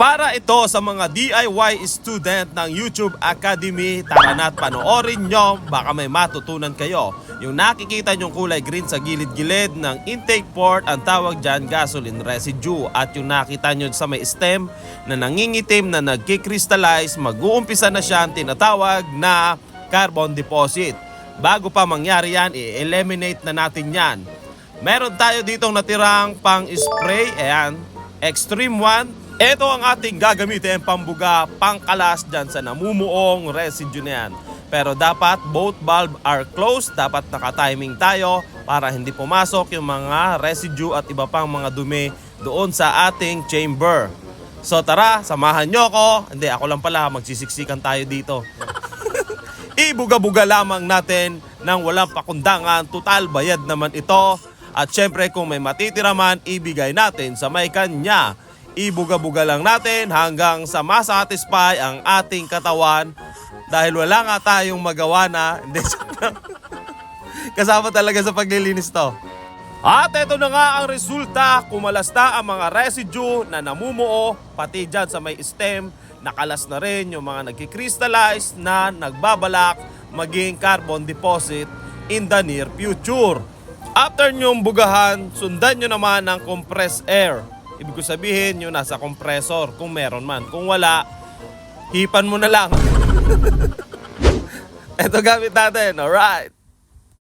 Para ito sa mga DIY student ng YouTube Academy, tara na't panoorin nyo, baka may matutunan kayo. Yung nakikita nyong kulay green sa gilid-gilid ng intake port, ang tawag dyan gasoline residue. At yung nakita nyo sa may stem na nangingitim na nagkikrystallize, mag-uumpisa na siya ang tinatawag na carbon deposit. Bago pa mangyari yan, i-eliminate na natin yan. Meron tayo ditong natirang pang-spray, ayan, Extreme 1. Ito ang ating gagamitin pambuga, pangkalas dyan sa namumuong residue na yan. Pero dapat both valve are closed, dapat naka-timing tayo para hindi pumasok yung mga residue at iba pang mga dumi doon sa ating chamber. So tara, samahan nyo ako. Hindi, ako lang pala, magsisiksikan tayo dito. Ibuga-buga lamang natin nang walang pakundangan, total bayad naman ito. At syempre kung may matitira man, ibigay natin sa may kanya. Ibuga-buga lang natin hanggang sa masatisfy ang ating katawan dahil wala nga tayong magawa na. Hindi, kasama talaga sa paglilinis to. At ito na nga ang resulta, kumalas na ang mga residue na namumuo, pati dyan sa may stem, nakalas na rin yung mga nagkikrystallize na nagbabalak maging carbon deposit in the near future. After nyong bugahan, sundan nyo naman ng compressed air. Ibig ko sabihin yung nasa compressor kung meron man. Kung wala, hipan mo na lang. Ito gamit natin, alright.